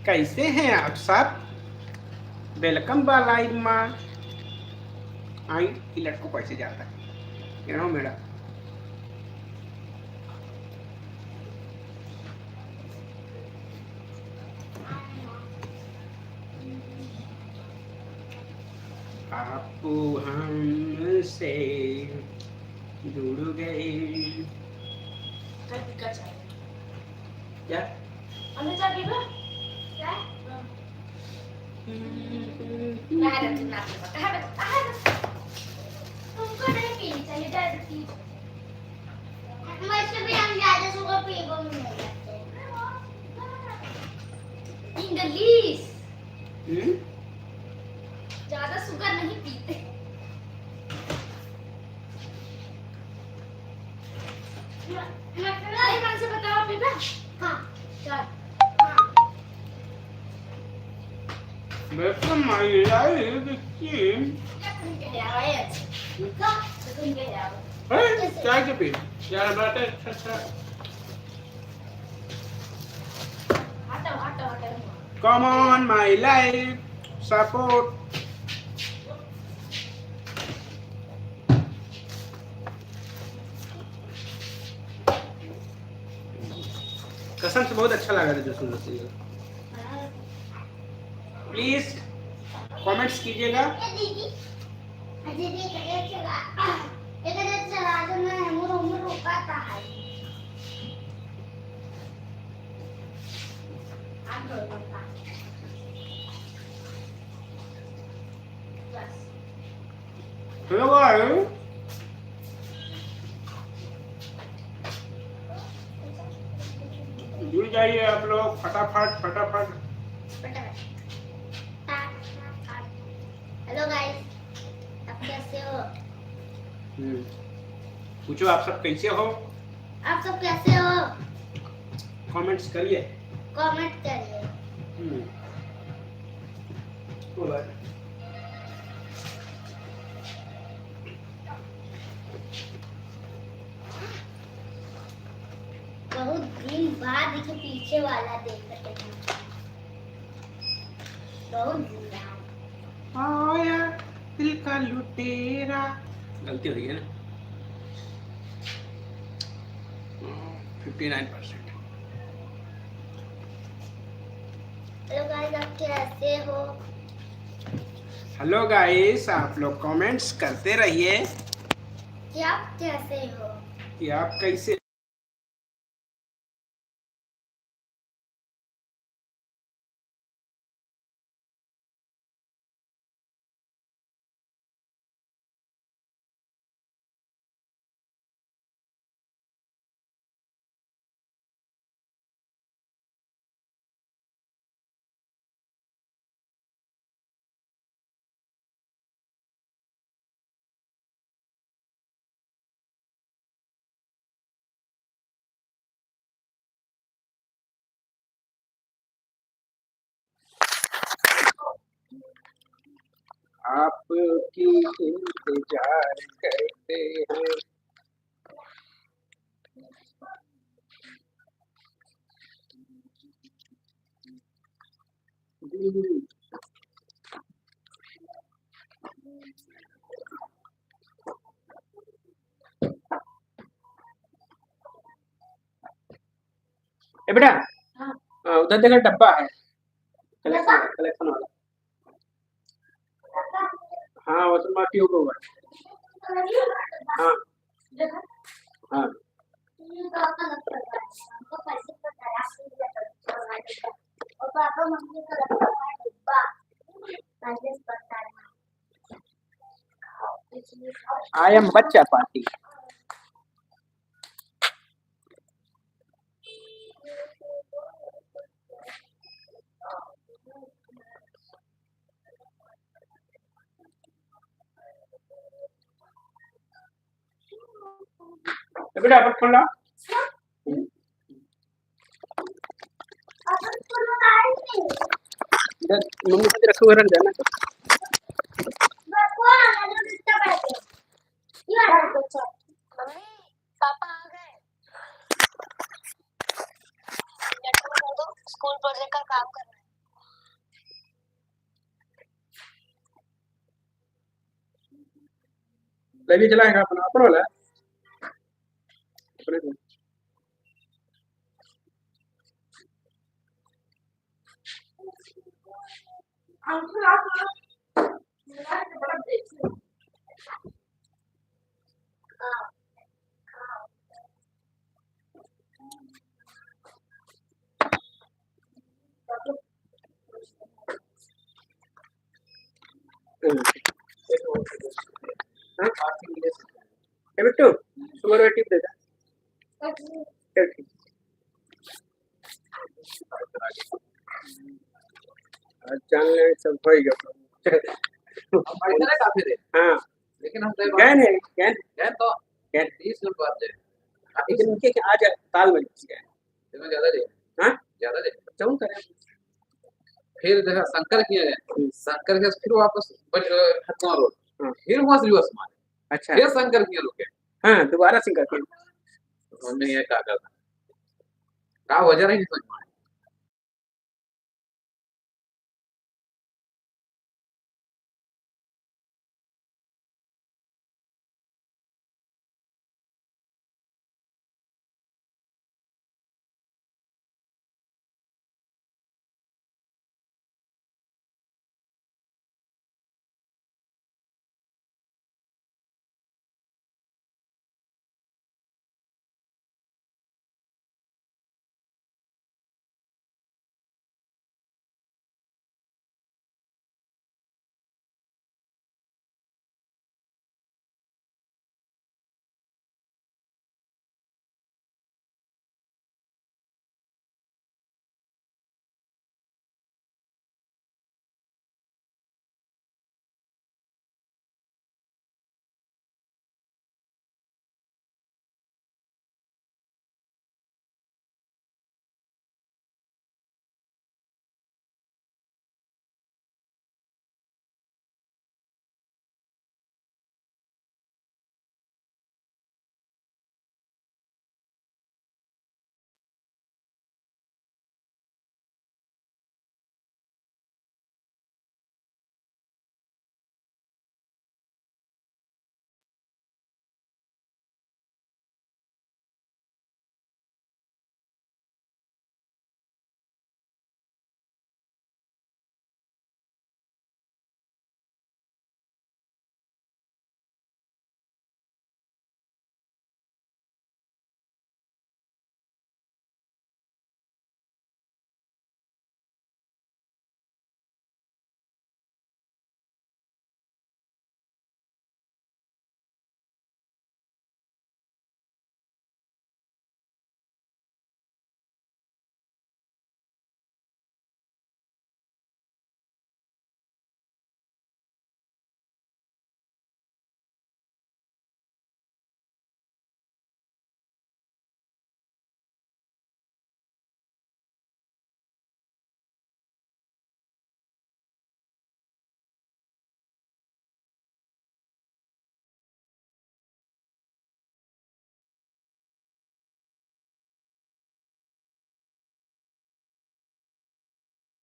कैसे हैं आप सब? वेलकम बालाई माँ। आई ये लड़को कैसे जाता है? You know madam. आप हमसे जुड़ गए। क्या? अंदर जाके ना क्या तुमको नहीं पीनी चाहिए डायरेक्टली वैसे भी हम ज्यादा शुगर पीबो नहीं लगते इंग्लिश ज्यादा शुगर नहीं पीते अरे मन से बताओ पीबा हाँ चल Welcome my life team. चाय के पी यार बात है अच्छा come on my life support कसम से बहुत अच्छा लगा था जो सुन रही है प्लीज कमेंट्स कीजिएगा हेलो गाइस जुड़ जाइए आप लोग फटाफट फटाफट हेलो गाइस आप कैसे हो पूछो आप सब कैसे हो आप सब कैसे हो कमेंट्स करिए कमेंट करिए बहुत दिन बाद के पीछे वाला देखते हैं बहुत दिन बाद आया दिल का लुटेरा गलती हो गई है ना 59%। हेलो गाइस आप कैसे हो हेलो गाइस आप लोग कमेंट्स करते रहिए कि आप कैसे हो कि आप कैसे आपकी इंतजार करते हैं ए बेटा उधर देखा डब्बा है कलेक्शन वाला हाँ वो तो माफी होगा हाँ हाँ और पापा मम्मी को रखा है डिब्बा पहले पता आई एम बच्चा पार्टी बेटा आप खोल लो इधर मम्मी को रखो घर जाना मम्मी पापा आ गए स्कूल प्रोजेक्ट का काम करना है लवी चलाएगा अपना अपन वाला अपने को। अंकल आप मेरा तो बड़ा देखिए बिट्टू तुम्हारा टिप दे चल ठीक जान ले सब हो गया पैसा ना काफी दे हाँ लेकिन हम गए गैन है गैन गए तो गैन 30 मिनट बाद दे लेकिन उनके क्या आज ताल में गया इसमें ज्यादा दे हाँ ज्यादा दे चौन करें फिर देखा शंकर किए शंकर के फिर वापस खत्मा रोड हाँ। फिर वहां से रिवर्स मारे अच्छा फिर शंकर किए रुके हाँ दोबारा सिंह करके तो हमने ये क्या करना का वजह नहीं समझ में आया।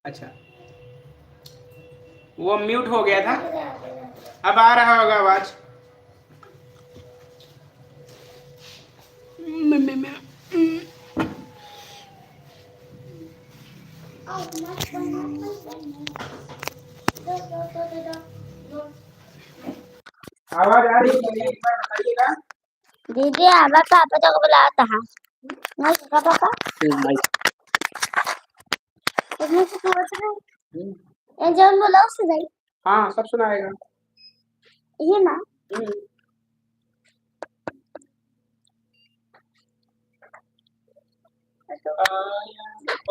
अच्छा वो म्यूट हो गया था अब आ रहा होगा आवाज आवाज आ रही है एक बार बताइएगा दीदी हमारे पापा तो बुलाया था नहीं पापा इसमें से पूछ रहे ये जौन बोला उससे जाई हाँ सब सुनाएगा ये ना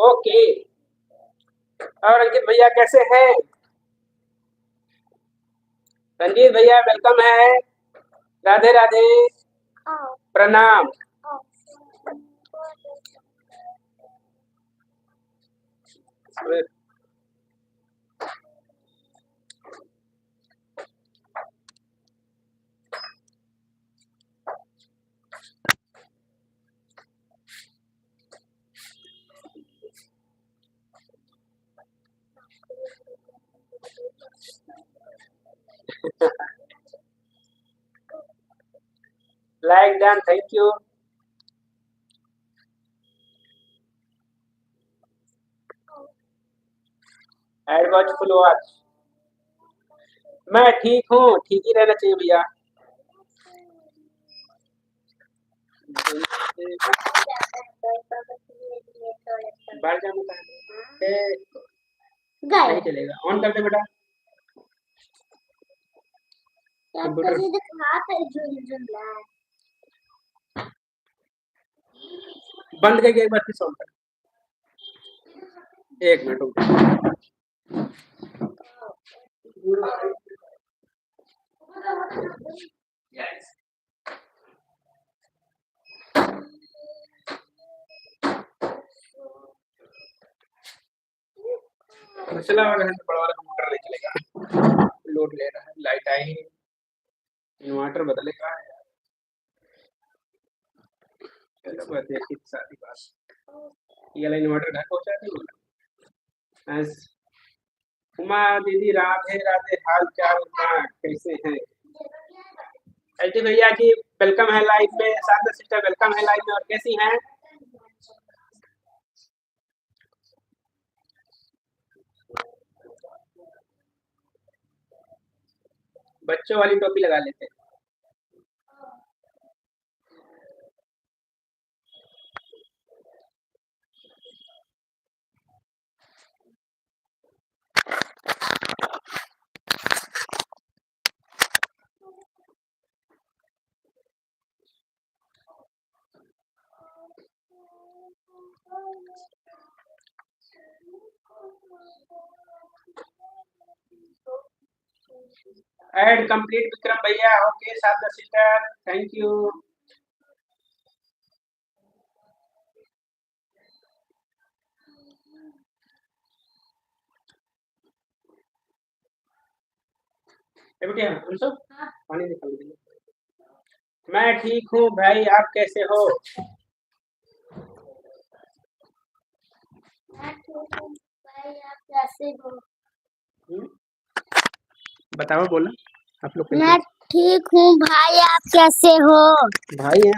ओके और अंकित भैया कैसे हैं रंजीत भैया वेलकम है राधे राधे प्रणाम like done, thank you. Ad watch full watch. मैं ठीक हूँ, ठीक ही रहना चाहिए भैया। बाहर जाने का नहीं चलेगा, ऑन कर दे बेटा कंप्यूटर। बंद करके एक बार फिर ऑन कर। एक मिनट रुक। चला वाला है तो बड़ा वाला कंप्यूटर नहीं चलेगा, लोड ले रहा है। लाइट आई, इन्वर्टर बदले का है। चलो बात है कि सारी बात ये वाला इन्वर्टर घर पहुंचा दी। आज उमा दीदी राधे राधे, हाल चाल उमा कैसे हैं? एलटी भैया जी वेलकम है लाइव में, साधना सिस्टर वेलकम है लाइव में, और कैसी हैं? बच्चों वाली टोपी लगा लेते हैं। एड कंप्लीट विक्रम भैया, okay Sadhana sister thank you. बेटिया अंशु पानी निकाल दीजिए। मैं ठीक हूँ भाई, आप कैसे हो? मैं ठीक हूँ भाई, आप कैसे हो? बताओ बोला आप लोग। मैं ठीक हूँ भाई, आप कैसे हो? भाई हैं,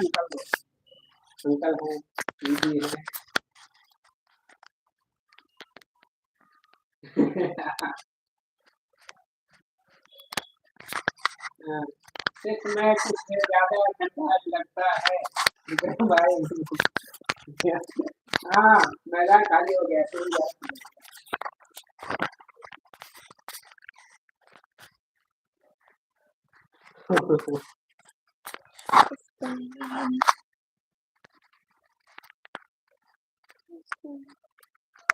अंकल हैं, दीदी हैं। सिर्फ मैं कुछ ज्यादा ठंडा लगता है विक्रम भाई। हाँ मैदान खाली हो गया तो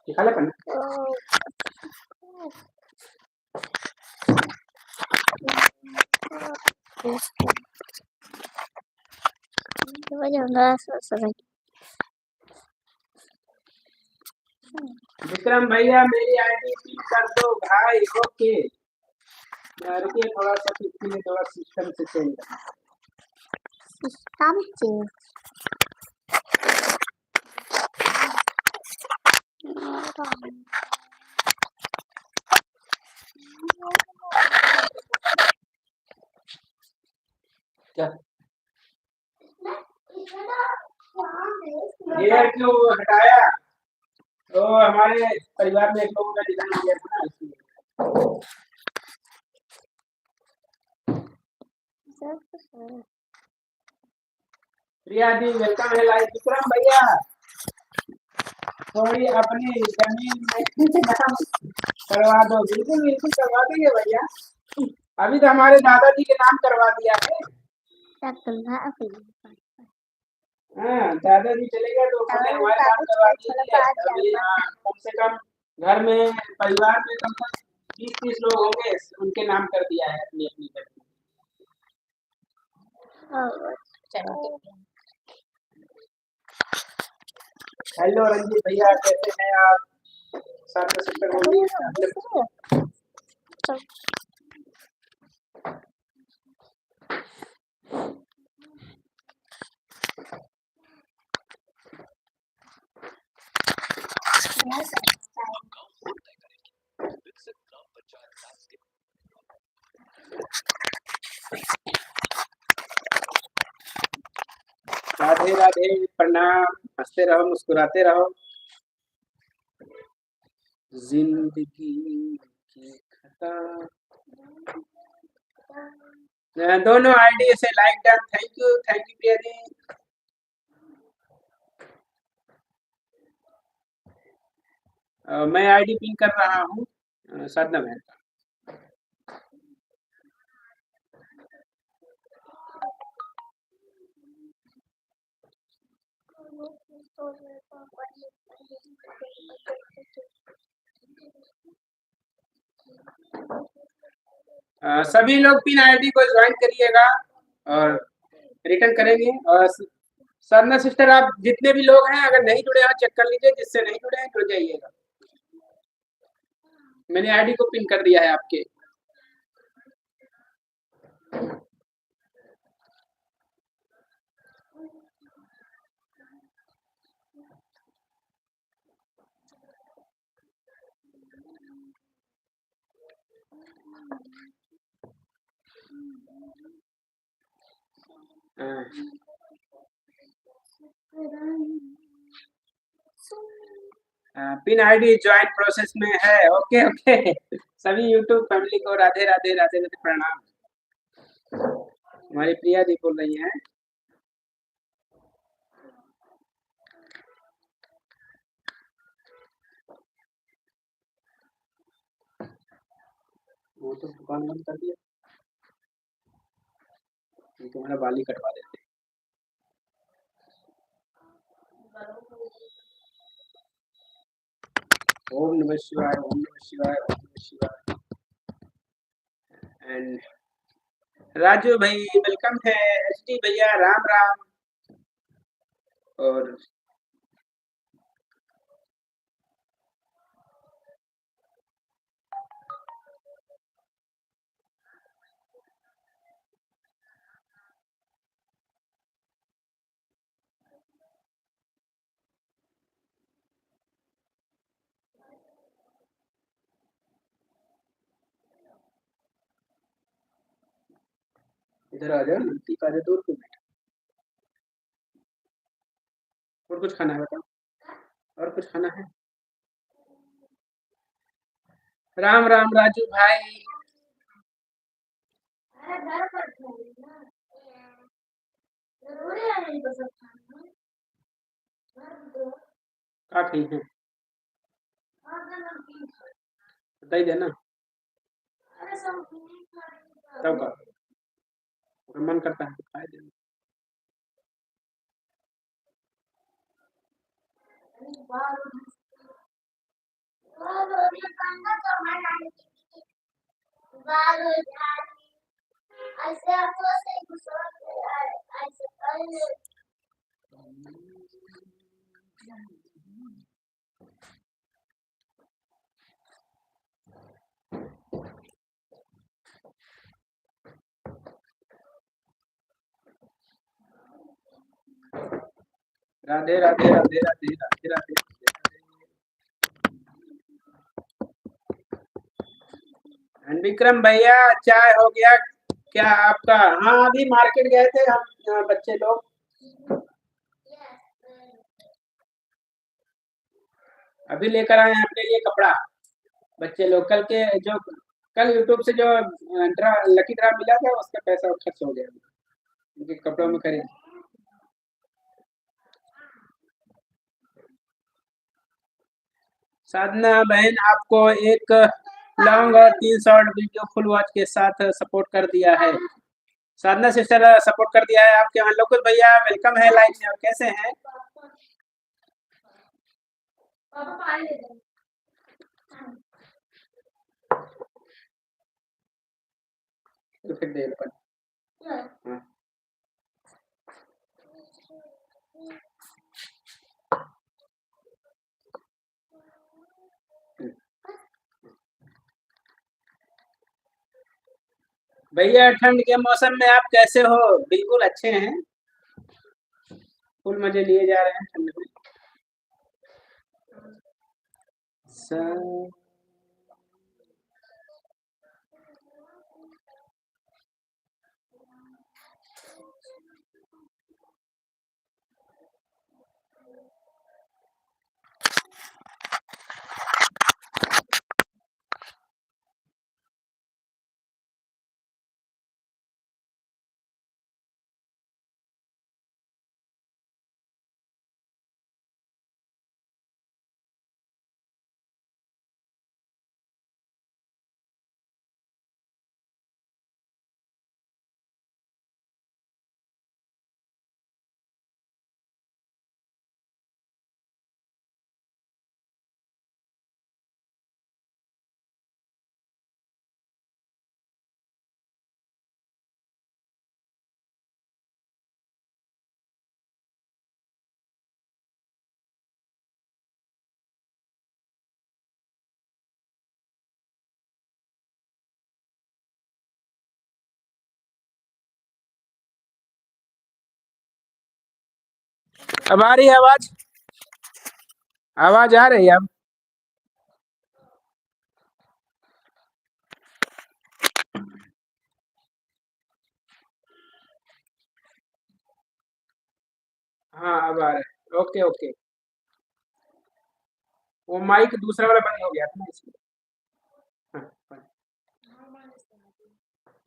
निकाले पन्ना। विक्रम भैया मेरी आईडी फिल कर दो भाई, ओके। रुकिए थोड़ा सा, इसलिए थोड़ा सिस्टम से चेंज सिस्टम चेंज। क्या ये क्यों हटाया? तो हमारे परिवार में एक लोगों का निधन हो गया था ना, इसलिए। प्रिया जी वेलकम है लाइव। विक्रम भैया थोड़ी अपनी जमीन में नाम करवा दो। बिल्कुल बिल्कुल करवा देंगे भैया, अभी तो हमारे दादाजी के नाम करवा दिया है। हाँ दादाजी चले गए तो उन्होंने हमारे नाम करवा दिए। कम से कम घर में परिवार में कम से कम 20-30 लोग होंगे, उनके नाम कर दिया है अपनी अपनी जमीन। हेलो रंजीत भैया कैसे हैं आप? साथ सिस्टर बोलिए। राधे राधे, प्रणाम। हंसते रहो, मुस्कुराते रहो। जिंदगी की खता। दोनों आईडी से like done. Thank you Priya ji. मैं आईडी पिन कर रहा हूँ, साधना बहन का। सभी लोग पिन आईडी को ज्वाइन करिएगा और रिटर्न करेंगे। और साधना सिस्टर, आप जितने भी लोग हैं अगर नहीं जुड़े हैं चेक कर लीजिए, जिससे नहीं जुड़े हैं जुड़ जाइएगा। मैंने आईडी को पिन कर दिया है आपके। पिन आईडी ज्वाइन प्रोसेस में है। Okay okay. सभी यूट्यूब फैमिली को राधे राधे राधे राधे, प्रणाम। हमारी प्रिया जी बोल रही हैं। वो तो दुकान बंद कर दिया, तुम्हारा बाल ही कटवा देते। ओम नमः शिवाय, ओम नमः शिवाय, ओम नमः शिवाय। एंड राजू भाई वेलकम है। एचडी भैया राम राम। और इधर आ जाओ, नजदीक आ जाओ, दूर क्यों बैठे। और कुछ खाना है बताओ, और कुछ खाना है। राम राम राजू भाई। काफी है, बताइए देना तब का। अगर मन करता है तो खाए देना। राधे राधे राधे राधे राधे राधे। विक्रम भैया चाय हो गया क्या आपका? हाँ अभी मार्केट गए थे हम बच्चे लोग। अभी लेकर आए हैं अपने लिए कपड़ा। बच्चे लोग कल के जो कल यूट्यूब से जो लकी ड्रा मिला था उसका पैसा खर्च हो गया उनके कपड़ों में खरीद। साधना बहन आपको एक लॉन्ग और 3 शॉर्ट वीडियो फुल वॉच के साथ सपोर्ट कर दिया है। साधना सिस्टर सपोर्ट कर दिया है आपके यहाँ। लोकुल भैया वेलकम है लाइव में, और कैसे हैं? तो फिर देर पर हाँ। भैया ठंड के मौसम में आप कैसे हो? बिल्कुल अच्छे हैं, फुल मजे लिए जा रहे हैं ठंड में। अब आ रही है आवाज? आवाज आ रही है अब? हाँ अब आ रहा है। Okay okay. वो माइक दूसरा वाला बंद हो गया था ना इसलिए। हाँ, fine।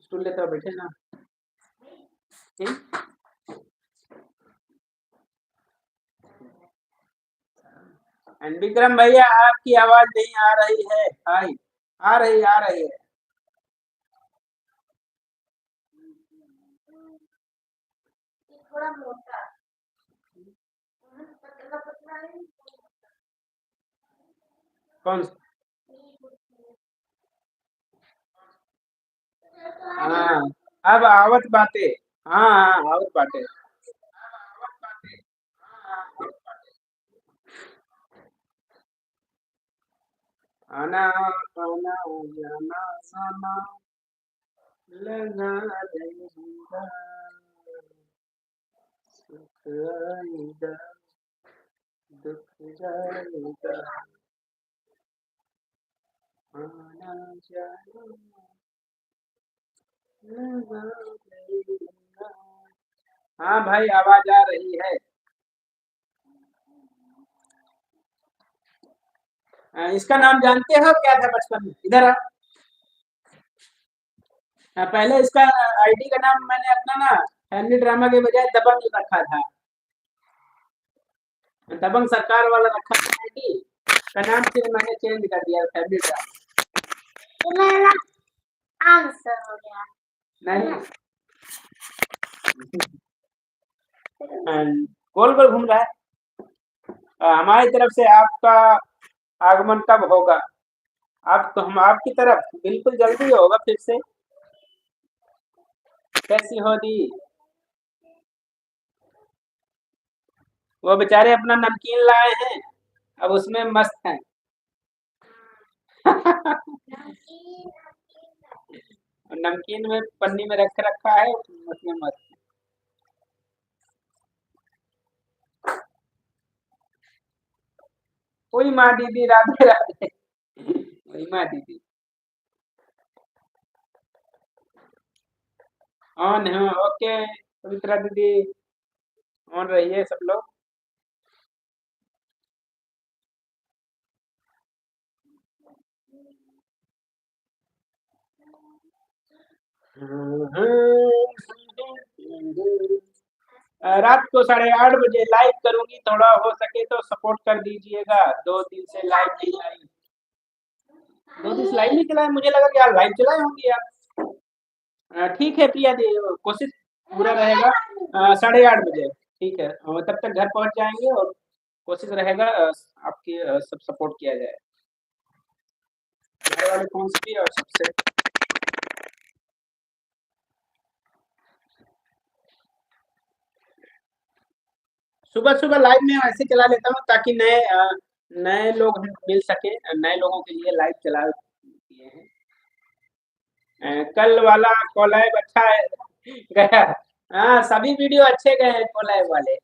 स्टूल लेते हो बैठे ना। एंड विक्रम भैया आपकी आवाज नहीं आ रही है। हाय आ रही है। थोड़ा मोटा, पतला पतला है। कौन सा? हाँ अब आवत बातें। हाँ हाँ आवत बातें। आना आना जाना जाना लगा रहेगा सुख आएगा दुख जाएगा आना जाना लगा रहेगा। हाँ भाई आवाज आ रही है। इसका नाम जानते हो क्या था बचपन में? इधर आ। पहले इसका आईडी का नाम मैंने अपना ना फैमिली ड्रामा के बजाय दबंग रखा था। दबंग सरकार वाला रखा था आईडी का नाम, फिर मैंने चेंज कर दिया फैमिली ड्रामा। मेरा आंसर हो गया। नहीं गोल गोल घूम रहा है। हमारी तरफ से आपका आगमन कब होगा? आप तो हम आपकी तरफ बिल्कुल जल्दी होगा फिर से। कैसी हो दी? वो बेचारे अपना नमकीन लाए हैं, अब उसमें मस्त हैं। नमकीन में पन्नी में रख रखा है उसमें मस्त। कोई माँ दीदी राधे राधे। वही माँ दीदी ऑन है। ओके पवित्रा दीदी ऑन रहिए सब लोग। रात को 8:30 बजे लाइव करूंगी, थोड़ा हो सके तो सपोर्ट कर दीजिएगा। 2 दिन से लाइव नहीं आई। 2 दिन से लाइव नहीं चला है, मुझे लगा कि यार लाइव चलाए होंगे यार। ठीक है प्रिया दी, कोशिश पूरा रहेगा 8:30 बजे। ठीक है तब तक घर पहुंच जाएंगे और कोशिश रहेगा आपकी सब सपोर्ट किया जाए घर वाले फोन से भी और सबसे। सुबह सुबह लाइव में ऐसे चला लेता हूँ ताकि नए लोग मिल सके। नए लोगों के लिए लाइव चला दिए हैं। कल वाला कोलैब अच्छा है गया। हाँ सभी वीडियो अच्छे गए हैं कोलैब वाले।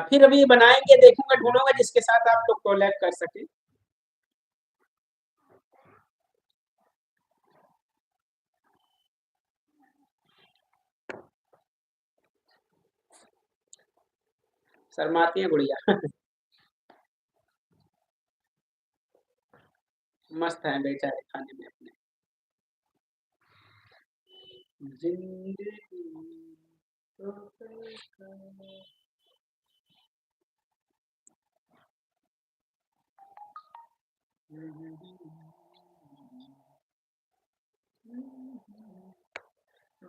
फिर अभी बनाएंगे, देखूंगा ढूंढूंगा जिसके साथ आप लोग कोलैब कर सके। शर्माती है गुड़िया। मस्त है बेचारे खाने में अपने। जिंदगी तो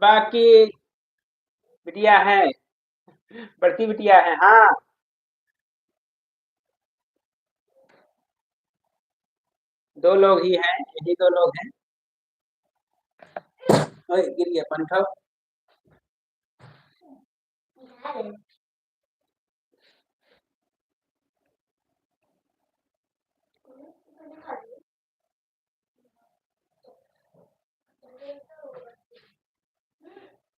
बाकी बिटिया है, बड़की बिटिया है। हाँ 2 लोग ही हैं, यही 2 लोग हैं। ओए गिर गया पानी उठाओ।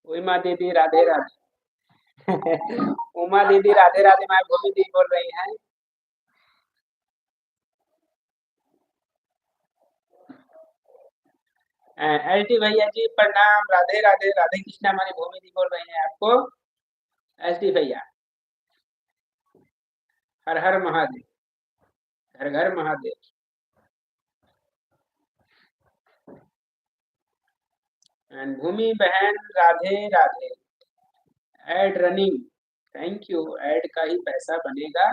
वही माँ दीदी राधे राधे। उमा दीदी राधे राधे, मैं भूमि दी बोल रही हैं। एलटी भैया जी प्रणाम, राधे राधे, राधे कृष्णा, हमारी भूमि दी बोल रही हैं आपको। एसडी भैया हर हर महादेव, घर घर महादेव। एंड भूमि बहन Radhe Radhe. Ad running, thank you, ad का ही पैसा बनेगा।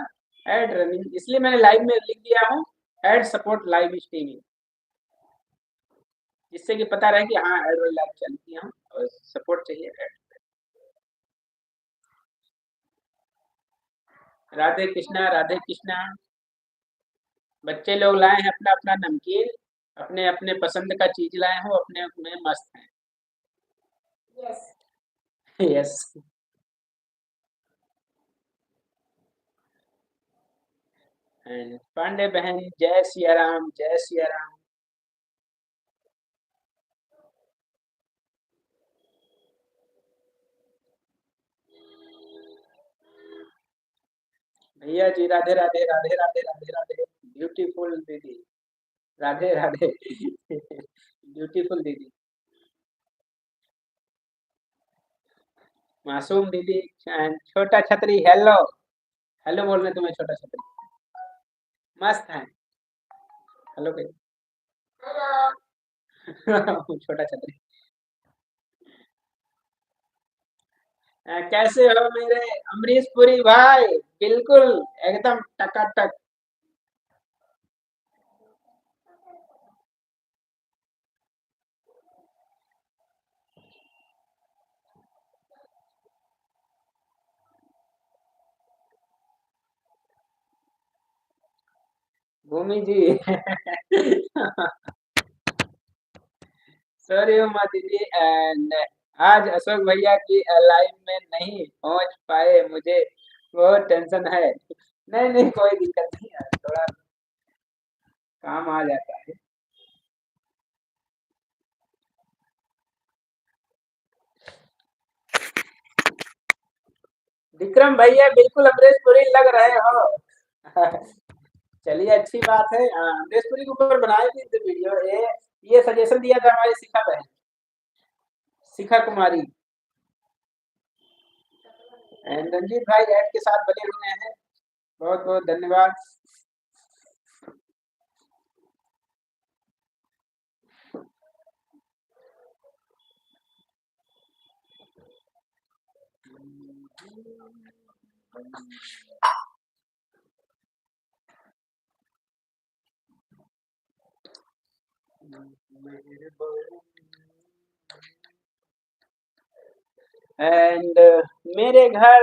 एड रनिंग इसलिए मैंने लाइव में लिख दिया हूँ, एड सपोर्ट लाइव स्ट्रीमिंग, जिससे कि पता रहे कि हाँ एड वाली लाइव चलती है और सपोर्ट चाहिए एड। राधे कृष्णा, राधे कृष्णा। बच्चे लोग लाए हैं अपना अपना नमकीन, अपने अपने पसंद का चीज लाए हो, अपने अपने मस्त हैं। Yes yes. पांडे बहन जय सिया राम, जय सिया राम। भैया जी राधे राधे, राधे राधे, राधे राधे। ब्यूटीफुल दीदी राधे राधे। ब्यूटीफुल दीदी, मासूम दीदी, छोटा छतरी हेलो, हेलो बोल रहे तुम्हें छोटा छतरी, मस्त है। हेलो कहिए। छोटा छतरी। कैसे हो मेरे अमरीश पुरी भाई? बिल्कुल एकदम टकाटक। भूमि जी। सॉरी उमा दीदी, एंड आज अशोक भैया की लाइव में नहीं पहुंच पाए, मुझे बहुत टेंशन है। नहीं नहीं कोई दिक्कत नहीं है, थोड़ा काम आ जाता है। विक्रम भैया बिल्कुल अमरीश पुरी लग रहे हो। चलिए अच्छी बात है। अमरीश पुरी के ऊपर बनाए थे वीडियो, ये सजेशन दिया था हमारी शिखा बहन, शिखा कुमारी। एंड रंजीत भाई ऐड के साथ बने हुए हैं, बहुत बहुत धन्यवाद। एंड मेरे घर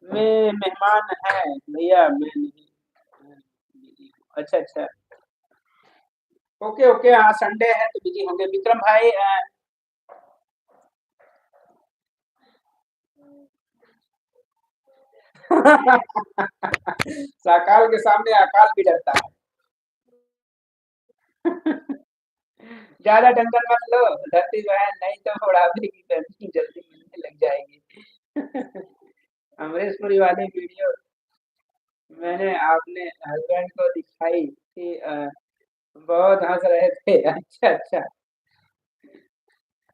में मेहमान है भैया, मैं नहीं। अच्छा अच्छा, ओके ओके, हाँ संडे है तो बिजी होंगे विक्रम भाई। साकाल के सामने अकाल भी डरता है। ज्यादा टेंशन मत लो धरती बहन, नहीं तो बुढ़ापे की पेंशन जल्दी मिलने लग जाएगी। अमरीश पुरी वाली वीडियो मैंने अपने हस्बैंड को दिखाई थी, बहुत हंस रहे थे। अच्छा अच्छा,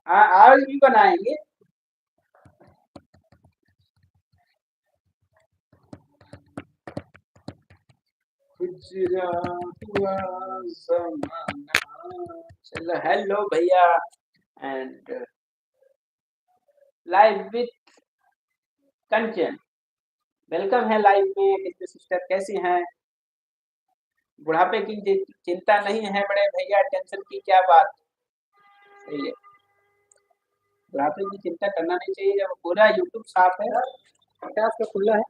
हाँ आज भी बनाएंगे। गुजरा हुआ जमाना। चलो हेलो भैया, and live with Kanchan, welcome है लाइव में। कितने सिस्टर कैसी हैं? बुढ़ापे की चिंता नहीं है बड़े भैया, टेंशन की क्या बात। सही है, बुढ़ापे की चिंता करना नहीं चाहिए जब पूरा यूट्यूब साफ है। 50 का खुला है,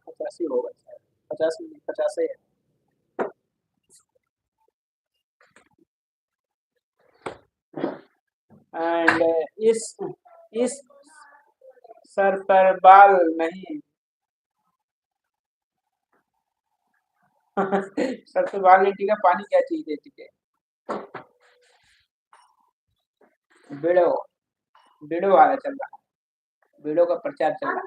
85 होगा शायद, 50 नहीं 50 है। एंड इस सर पर बाल नहीं। सर पे बाल नहीं टिका, पानी क्या चीज है टिके? बिड़ो, बिड़ो वाला चल रहा है। वीडियो का प्रचार चल रहा है।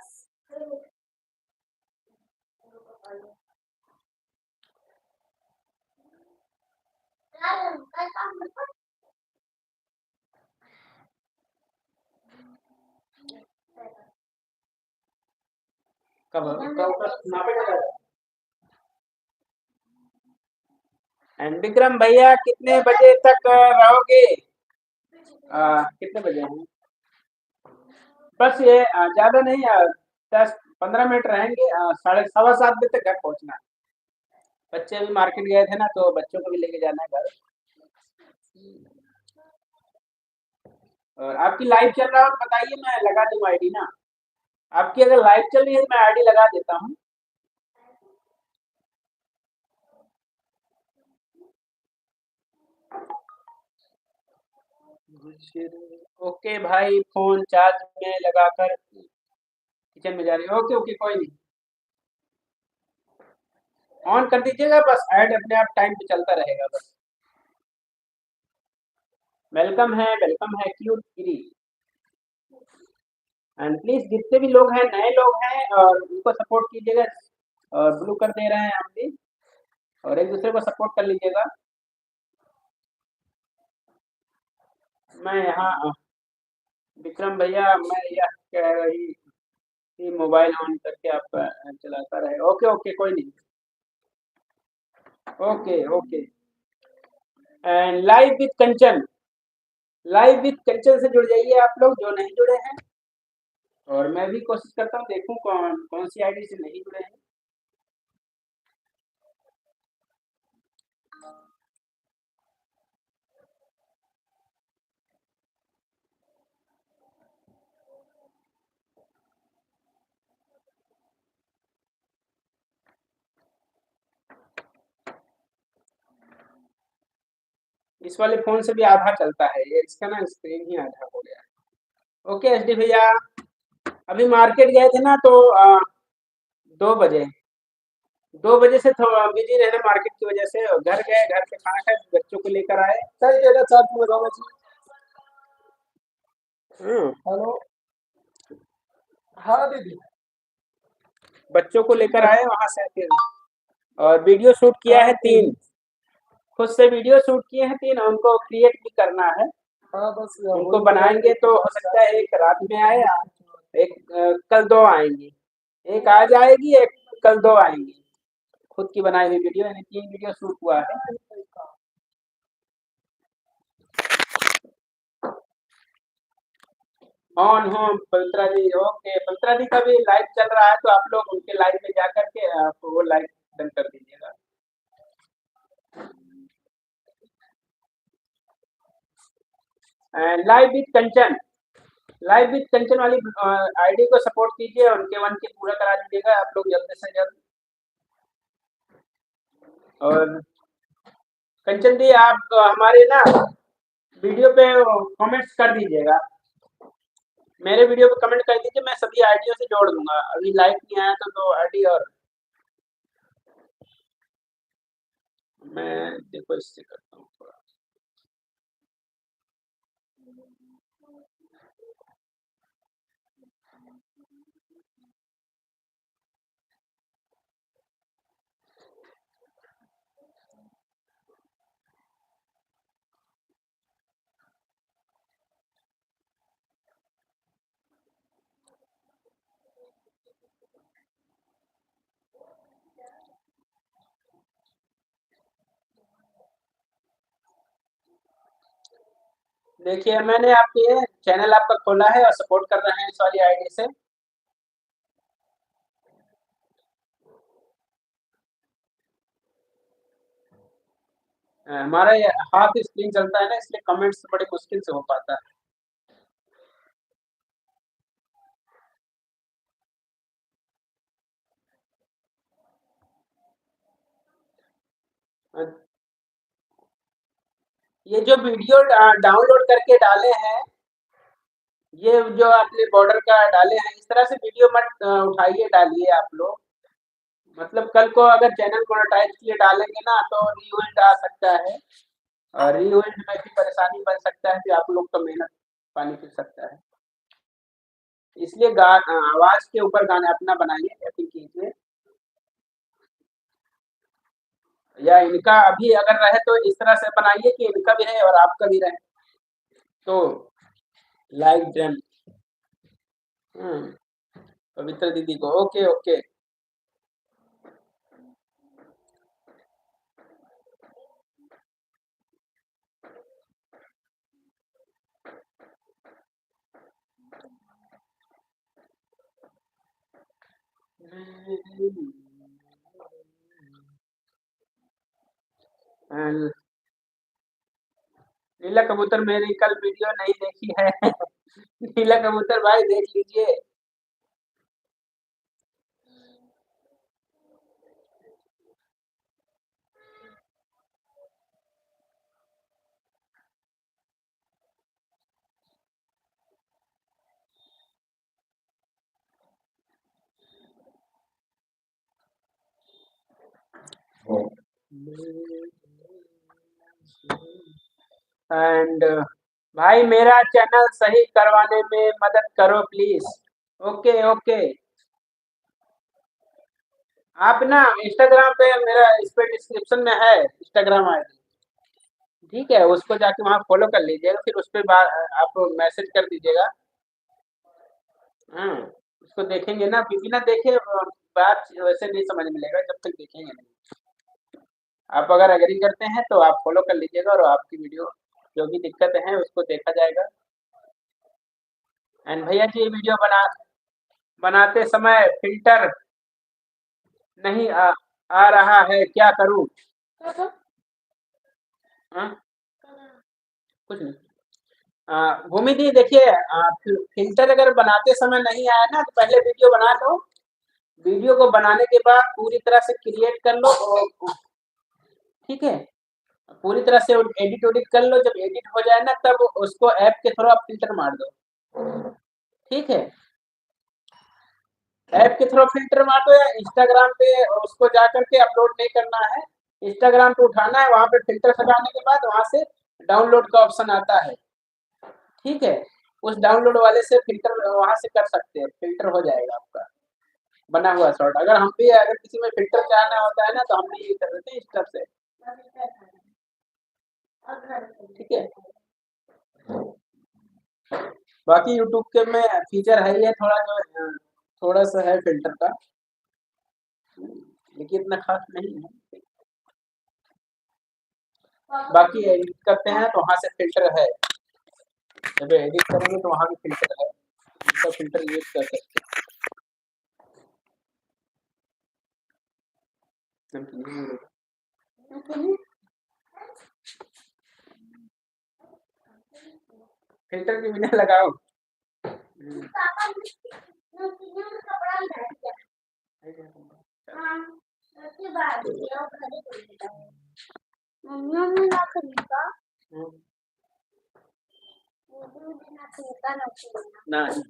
कब एंड विक्रम भैया कितने बजे तक रहोगे? कितने बजे हैं? बस ये ज्यादा नहीं, 10-15 मिनट रहेंगे। 7:15 बजे तक घर पहुंचना है। बच्चे अभी मार्केट गए थे ना, तो बच्चों को भी लेके जाना है घर। और आपकी लाइव चल रहा हो तो बताइए, मैं लगा दूँ आईडी ना। आपकी अगर लाइव चल रही है तो मैं आईडी लगा देता हूँ। ओके भाई, फोन चार्ज में लगाकर किचन में जा रही है। ओके ओके, कोई नहीं, ऑन कर दीजिएगा, बस ऐड अपने आप टाइम पे चलता रहेगा बस। वेलकम है क्यूट गिरी। एंड प्लीज जितने भी लोग हैं, नए लोग हैं, और उनको सपोर्ट कीजिएगा। और ब्लू कर दे रहे हैं हम भी, और एक दूसरे को सपोर्ट कर लीजिएगा। मैं यहाँ विक्रम भैया, मैं यह कह रही थी मोबाइल ऑन करके आपका चलाता रहे। ओके ओके, कोई नहीं। Okay okay. And live with Kanchan, live with Kanchan से जुड़ जाइए आप लोग जो नहीं जुड़े हैं। और मैं भी कोशिश करता हूँ, देखूं कौन कौन सी आईडी से नहीं जुड़े हैं। इस वाले फोन से भी आधा चलता है ये, इसका ना स्क्रीन ही आधा हो गया है। ओके एसडी भैया, अभी मार्केट गए थे ना, तो 2 बजे, 2 बजे से थोड़ा बिजी रहे मार्केट की वजह से। और घर गए, घर पे खाना खाए, बच्चों को लेकर आए। हेलो, हाँ दीदी, बच्चों को लेकर आए वहां से फिर। और वीडियो शूट किया है 3, खुद से वीडियो शूट किए हैं 3, उनको क्रिएट भी करना है। हाँ बस उनको बनाएंगे तो हो सकता है एक रात में आए, एक कल 2 आएंगी, एक आज आएगी, एक कल 2 आएंगी। खुद की बनाई हुई वीडियो, यानी 3 वीडियो शूट हुआ है। ऑन हो पवित्रा जी। ओके पवित्रा जी का भी लाइव चल रहा है, तो आप लोग उनके लाइव में जा करके आप वो लाइव डन कर दीजिएगा। Live with Kanchan, live with Kanchan वाली आईडी को सपोर्ट कीजिए, उनके 1K पूरा करा दीजिएगा आप लोग जल्द से जल्द। और कंचन जी, आप हमारे ना वीडियो पे कमेंट्स कर दीजिएगा, मेरे वीडियो पे कमेंट कर दीजिए, मैं सभी आईडियों से जोड़ दूंगा। अभी लाइव नहीं आया तो 2 आईडी और मैं देखो इससे करता हूँ थोड़ा। देखिए मैंने आपके चैनल आपका खोला है और सपोर्ट कर रहे हैं इस वाली आईडी से। हमारा हाफ स्क्रीन चलता है ना, इसलिए कमेंट्स बड़ी मुश्किल से हो पाता है। ये जो वीडियो डाउनलोड करके डाले हैं, ये जो आपने बॉर्डर का डाले हैं, इस तरह से वीडियो मत उठाइए, डालिए आप लोग। मतलब कल को अगर चैनल मोनेटाइज के लिए डालेंगे ना, तो रीयूज आ सकता है, और रीयूज में भी परेशानी बन सकता है कि आप लोग का मेहनत पानी फिर सकता है। इसलिए आवाज के ऊपर गाना अपना बनाइए, सेटिंग कीजिए, या इनका अभी अगर रहे तो इस तरह से बनाइए कि इनका भी रहे और आपका भी रहे, तो लाइक देम। पवित्र दीदी को ओके ओके। नीला कबूतर मेरी कल वीडियो नहीं देखी है। नीला कबूतर भाई देख लीजिए। एंड भाई मेरा चैनल सही करवाने में मदद करो प्लीज। Okay okay. आप ना इंस्टाग्राम पे मेरा इस पे डिस्क्रिप्शन में है इंस्टाग्राम आईडी, ठीक है, उसको जाके वहाँ फॉलो कर लीजिएगा, फिर उस पे आप मैसेज कर दीजिएगा। उसको देखेंगे ना, बिना देखे बात वैसे नहीं समझ मिलेगा जब तक देखेंगे नहीं। आप अगर एग्री करते हैं तो आप फॉलो कर लीजिएगा और आपकी वीडियो जो भी दिक्कत है उसको देखा जाएगा। एंड भैया जी वीडियो बनाते समय फिल्टर नहीं आ रहा है, क्या करूं? कुछ नहीं। भूमि दी देखिए, फिल्टर अगर बनाते समय नहीं आया ना तो पहले वीडियो बना लो, वीडियो को बनाने के बाद पूरी तरह से क्रिएट कर लो, और ठीक है, पूरी तरह से एडिट कर लो, जब एडिट हो जाए ना तब उसको ऐप के थ्रू आप फिल्टर मार दो, ठीक है, ऐप के थ्रू फिल्टर मार दो, या इंस्टाग्राम पे उसको जा करके अपलोड नहीं करना है, इंस्टाग्राम पे उठाना है, वहां पे फिल्टर हटाने के बाद वहां से डाउनलोड का ऑप्शन आता है, ठीक है, उस डाउनलोड वाले से फिल्टर वहां से कर सकते हैं, फिल्टर हो जाएगा आपका बना हुआ शॉर्ट। अगर हम भी अगर किसी में फिल्टर चाहना होता है ना तो हम भी ये कर देते हैं इस तरह से, ठीक है। बाकी यूट्यूब के में फीचर है ही है थोड़ा, जो थोड़ा सा है फिल्टर का, लेकिन इतना खास नहीं है। बाकी एडिट करते हैं तो वहां से फिल्टर है, जब एडिट करेंगे तो वहां भी फिल्टर है, उसका फिल्टर यूज कर सकते हैं। फिल्टर भी बिना लगाओ। पापा ने कपड़ा उतार दिया। हाँ, उसके बाद ये घर ही मम्मी ने ना खरीदा, मम्मी ने ना खरीदा ना। नहीं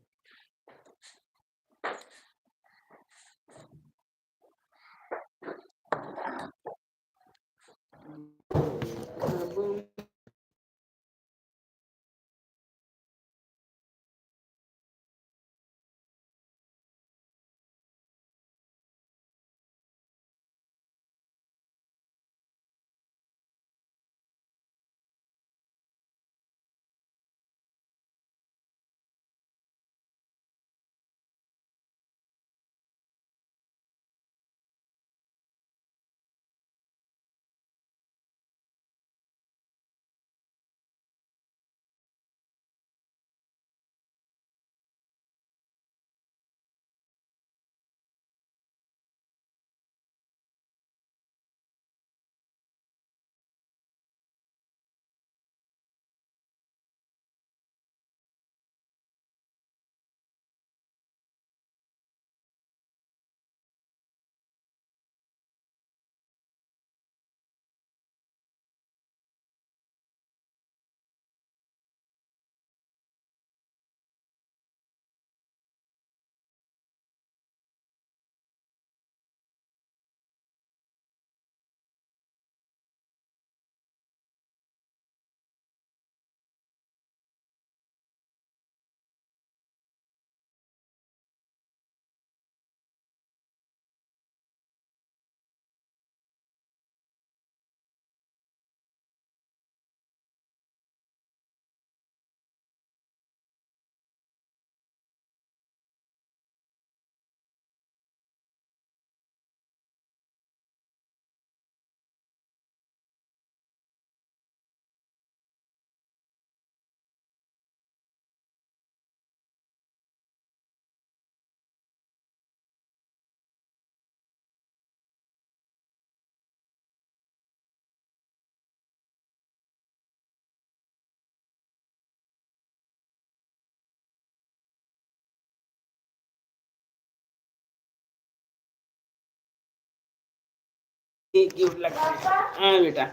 क्यूट लगता है। हाँ बेटा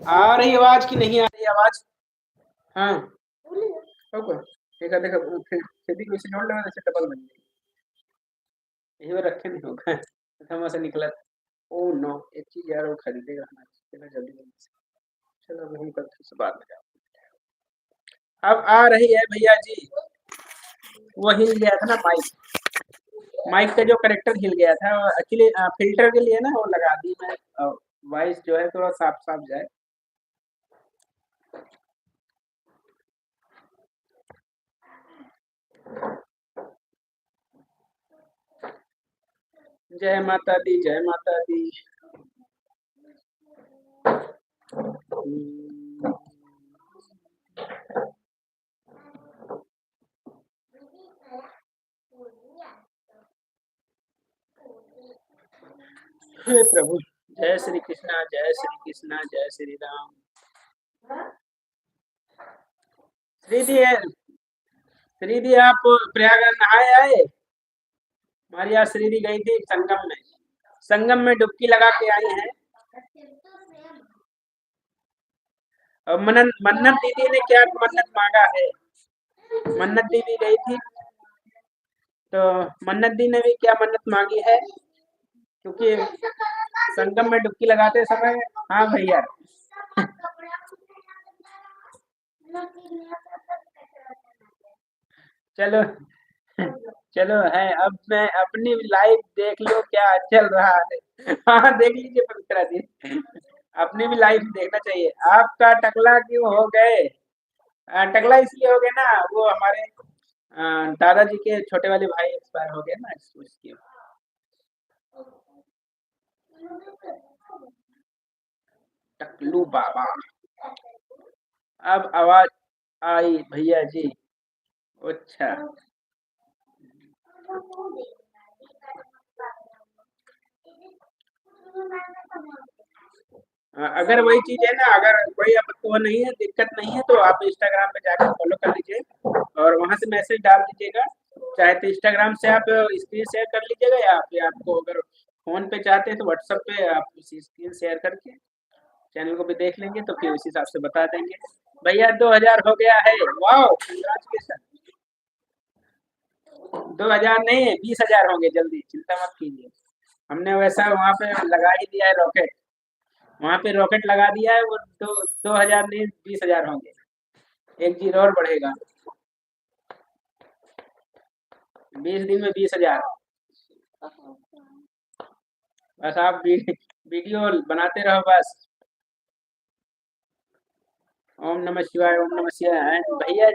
आ रही आवाज की नहीं आ रही आवाज? हाँ ओके देखा देखा फिर खेती को इसे जोड़ लेना जैसे डबल बन गई। यही वो रखे नहीं होगा प्रथम से निकला। ओ नो एक चीज यार वो खरीदेगा ना चलो जल्दी जल्दी से। चलो अभी हम कल से बाद में जाओ। अब आ रही है भैया जी। वो हिल गया था ना माइक। माइक का जो करेक्टर हिल गया था एक्चुअली फिल्टर के लिए ना वो लगा दी मैं। वॉइस जो है थोड़ा साफ साफ जाए। जय माता दी जय माता दी। हे प्रभु जय श्री कृष्णा जय श्री कृष्णा जय श्री राम। श्रीदी आप प्रयागराज नहाए आए? हमारी आज श्रीदी गई थी संगम में। संगम में डुबकी लगा के आई है। और मन्नत दीदी ने क्या मन्नत मांगा है? मन्नत दीदी गई थी तो मन्नत दी ने भी क्या मन्नत मांगी है? क्योंकि संगम में डुबकी लगाते समय। हाँ भैया चलो चलो है अब मैं अपनी लाइव देख लो क्या चल रहा है। हाँ देख लीजिए पवित्रा जी अपनी भी लाइव देखना चाहिए। आपका टकला क्यों हो गए? टकला इसलिए हो गए ना वो हमारे दादाजी के छोटे वाले भाई एक्सपायर हो गए ना उसकी। टकलू बाबा। अब आवाज आई भैया जी। अच्छा अगर वही चीज है ना अगर कोई आपको नहीं है दिक्कत नहीं है तो आप इंस्टाग्राम पे जाकर फॉलो कर लीजिए और वहां से मैसेज डाल दीजिएगा। चाहे तो इंस्टाग्राम से आप स्क्रीन शेयर कर लीजिएगा या फिर आपको अगर फोन पे चाहते हैं तो व्हाट्सएप पे आप उसी स्क्रीन शेयर करके चैनल को भी देख लेंगे तो फिर उस हिसाब से बता देंगे। भैया 2000 हो गया है। वाह कंग्रेचुलेशन। 2000 नहीं 20,000 होंगे जल्दी चिंता मत कीजिए। हमने वैसा वहाँ पे लगा ही दिया है रॉकेट। वहाँ पे रॉकेट लगा दिया है वो 2000 नहीं 20,000 होंगे। एक जीरो और बढ़ेगा 20 दिन में 20,000। बस आप वीडियो बनाते रहो बस। ओम नमः शिवाय ओम नमः शिवाय। एंड भैया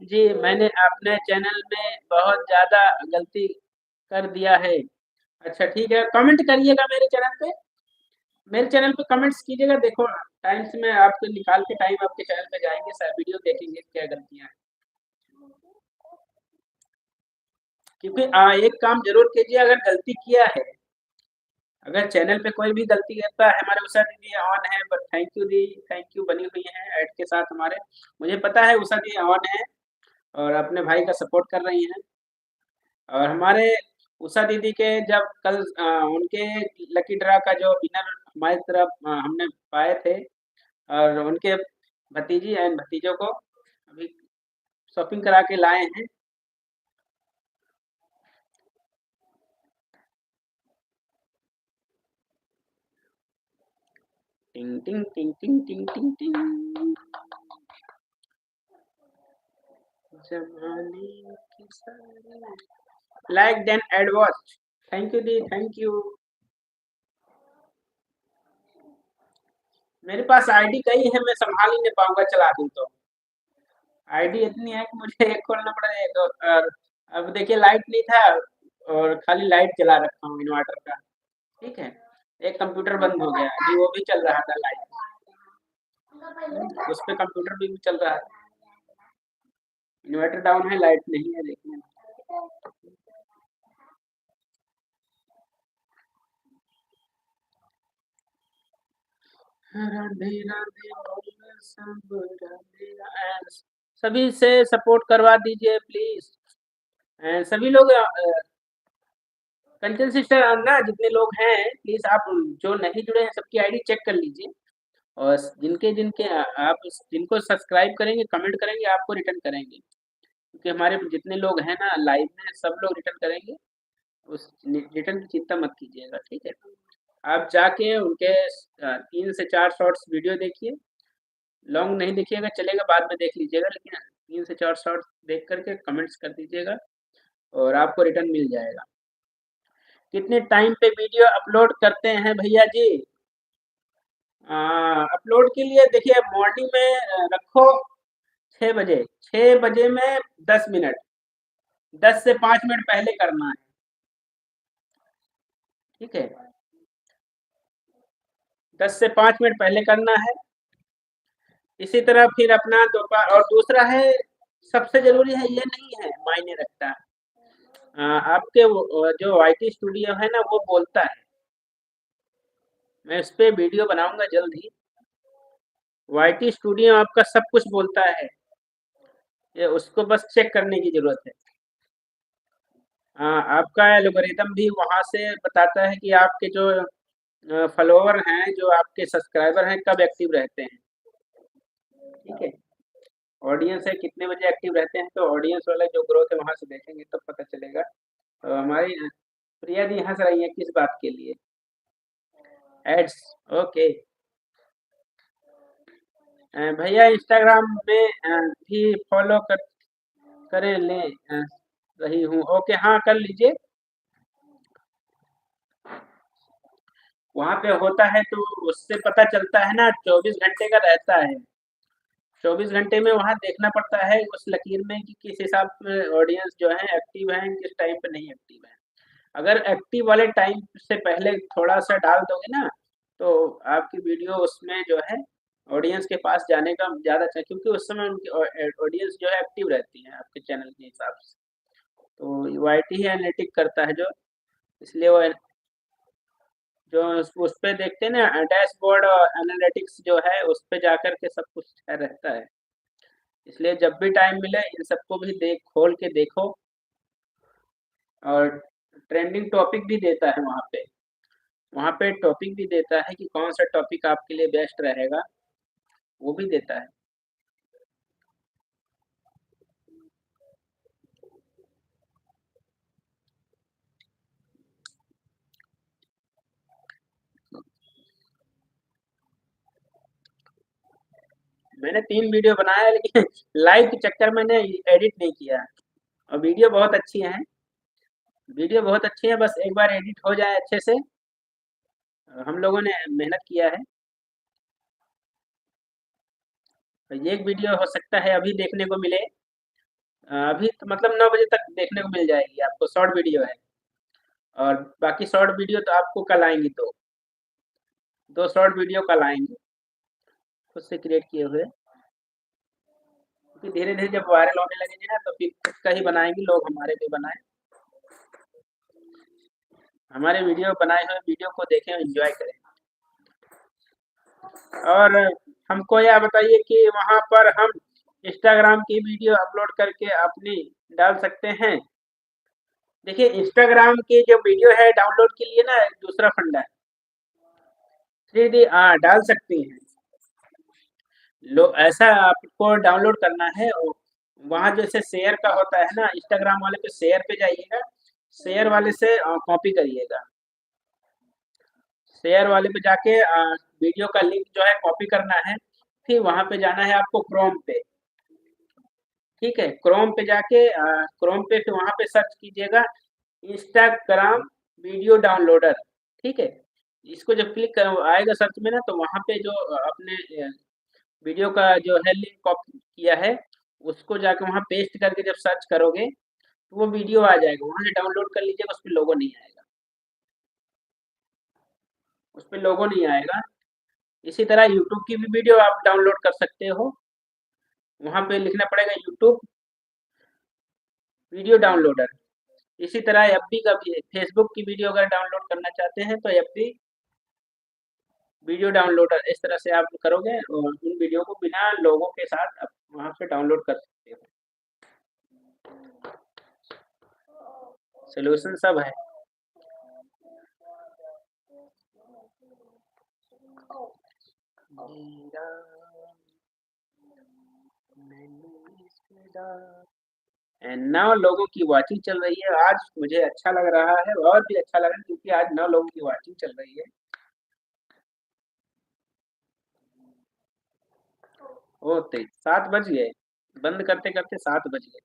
जी मैंने अपने चैनल में बहुत ज़्यादा गलती कर दिया है। अच्छा ठीक है कमेंट करिएगा मेरे चैनल पे। मेरे चैनल पे कमेंट्स कीजिएगा। देखो टाइम से मैं आपको निकाल के टाइम आपके चैनल पे जाएंगे सब वीडियो देखेंगे क्या गलतियाँ हैं। क्योंकि एक काम जरूर कीजिए अगर गलती किया है अगर चैनल पे कोई भी गलती करता है हमारे उषा दीदी ऑन है बट थैंक यू दी थैंक यू बनी हुई है ऐड के साथ हमारे। मुझे पता है उषा दी ऑन है और अपने भाई का सपोर्ट कर रही हैं। और हमारे उषा दीदी के जब कल उनके लकी ड्रा का जो विनर हमारी तरफ हमने पाए थे और उनके भतीजी एंड भतीजों को अभी शॉपिंग करा के लाए हैं। टिंग टिंग टिंग टिंग टिंग टिंग टिंग जमाने की सारी like then ad watch. Thank you दी थैंक यू। मेरे पास आईडी कई है मैं संभाल ही नहीं पाऊंगा चला दूं तो। आईडी इतनी है कि मुझे एक खोलना पड़ेगा और अब देखिए लाइट नहीं था और खाली लाइट चला रखा हूँ इन्वर्टर का। ठीक है एक कंप्यूटर बंद हो गया जी वो भी चल रहा था लाइट उस पे कंप्यूटर भी चल रहा है। इन्वर्टर डाउन है लाइट नहीं है देखिए। राधे राधे बोल सब राधे राधे। सभी से सपोर्ट करवा दीजिए प्लीज। सभी लोग कंचन सिस्टर ना जितने लोग हैं प्लीज आप जो नहीं जुड़े हैं सबकी आईडी चेक कर लीजिए, और जिनके जिनके आप जिनको सब्सक्राइब करेंगे कमेंट करेंगे आपको रिटर्न करेंगे, क्योंकि हमारे जितने लोग हैं ना लाइव में सब लोग रिटर्न करेंगे, उस रिटर्न की चिंता मत कीजिएगा, ठीक है। आप जाके उनके 3 से 4 शॉर्ट्स वीडियो देखिए, लॉन्ग नहीं देखिएगा चलेगा, बाद में देख लीजिएगा, लेकिन 3 से 4 शॉर्ट्स देख करके कमेंट्स कर दीजिएगा और आपको रिटर्न मिल जाएगा। कितने टाइम पे वीडियो अपलोड करते हैं भैया जी? अपलोड के लिए देखिए मॉर्निंग में रखो 6 बजे, 6 बजे में 10 मिनट, 10 से 5 मिनट पहले करना है, ठीक है, 10 से 5 मिनट पहले करना है। इसी तरह फिर अपना दोपहर, और दूसरा है सबसे जरूरी है, ये नहीं है मायने रखता, आपके जो वाईटी स्टूडियो है ना वो बोलता है, मैं इस पे वीडियो बनाऊंगा जल्द ही। वाईटी स्टूडियो आपका सब कुछ बोलता है, ये उसको बस चेक करने की जरूरत है। आपका एल्गोरिदम भी वहां से बताता है कि आपके जो फॉलोवर हैं, जो आपके सब्सक्राइबर हैं कब एक्टिव रहते हैं, ठीक है। ऑडियंस है कितने बजे एक्टिव रहते हैं, तो ऑडियंस वाला जो ग्रोथ है वहां से देखेंगे तब पता चलेगा। तो हमारी प्रिया जी हंस रही है किस बात के लिए? Ads, okay. भैया इंस्टाग्राम में भी फॉलो करें ले रही हूँ, ओके हाँ कर लीजिए, वहां पे होता है तो उससे पता चलता है ना, 24 घंटे का रहता है, 24 घंटे में वहां देखना पड़ता है उस लकीर में कि किस हिसाब से ऑडियंस जो है एक्टिव है, किस टाइम पे नहीं एक्टिव है। अगर एक्टिव वाले टाइम से पहले थोड़ा सा डाल दोगे ना तो आपकी वीडियो उसमें जो है ऑडियंस के पास जाने का ज़्यादा अच्छा, क्योंकि उस समय उनकी ऑडियंस जो है एक्टिव रहती है आपके चैनल के हिसाब से। तो वाईटी ही एनालिटिक करता है जो, इसलिए वो जो उस पे देखते हैं ना डैशबोर्ड एनालिटिक्स जो है उस पे जाकर के सब कुछ रहता है, इसलिए जब भी टाइम मिले इन सबको भी खोल के देखो, और ट्रेंडिंग टॉपिक भी देता है वहाँ पे टॉपिक भी देता है कि कौन सा टॉपिक आपके लिए बेस्ट रहेगा, वो भी देता है। मैंने 3 वीडियो बनाया लेकिन लाइव के चक्कर में मैंने एडिट नहीं किया, और वीडियो बहुत अच्छी है, वीडियो बहुत अच्छी है, बस एक बार एडिट हो जाए अच्छे से, हम लोगों ने मेहनत किया है। ये एक वीडियो हो सकता है अभी देखने को मिले, अभी तो मतलब 9 बजे तक देखने को मिल जाएगी आपको, शॉर्ट वीडियो है, और बाकी शॉर्ट वीडियो तो आपको कल आएंगी, दो शॉर्ट वीडियो कल आएंगे खुद से क्रिएट किए हुए, क्योंकि धीरे धीरे जब वायरल होने लगेंगे ना तो फिर खुद का ही बनाएंगे लोग, हमारे भी बनाए, हमारे वीडियो बनाए हुए वीडियो को देखें एंजॉय करें। और हमको यह बताइए कि वहाँ पर हम इंस्टाग्राम की वीडियो अपलोड करके अपनी डाल सकते हैं? देखिए इंस्टाग्राम की जो वीडियो है डाउनलोड के लिए ना दूसरा फंडा है, 3D डाल सकती हैं, ऐसा आपको डाउनलोड करना है, वहाँ जैसे शेयर का होता है ना, इंस्टाग्राम वाले पे शेयर पे जाइएगा, शेयर वाले से कॉपी करिएगा, शेयर वाले पे जाके वीडियो का लिंक जो है कॉपी करना है, फिर वहां पे जाना है आपको क्रोम पे, ठीक है, क्रोम पे जाके क्रोम पे फिर वहां पे सर्च कीजिएगा इंस्टाग्राम वीडियो डाउनलोडर, ठीक है। इसको जब क्लिक आएगा सर्च में ना तो वहां पे जो अपने वीडियो का जो है लिंक कॉपी किया है उसको जाके वहां पेस्ट करके जब सर्च करोगे तो वो वीडियो आ जाएगा, वहां से डाउनलोड कर लीजिएगा, उस पर लोगो नहीं आएगा, उस पर लोगो नहीं आएगा। इसी तरह यूट्यूब की भी वीडियो आप डाउनलोड कर सकते हो, वहां पे लिखना पड़ेगा यूट्यूब वीडियो डाउनलोडर। इसी तरह एफबी का भी, फेसबुक की वीडियो अगर डाउनलोड करना चाहते हैं तो एफबी वीडियो डाउनलोडर, इस तरह से आप करोगे और उन वीडियो को बिना लोगों के साथ आप वहां से डाउनलोड कर सकते हो। सोल्यूशन सब है। मेरा एंड 9 लोगों की वॉचिंग चल रही है। आज मुझे अच्छा लग रहा है और भी अच्छा लग रहा है क्योंकि आज 9 लोगों की वॉचिंग चल रही है। ओ तेज 7 बज गए, बंद करते करते 7 बज गए।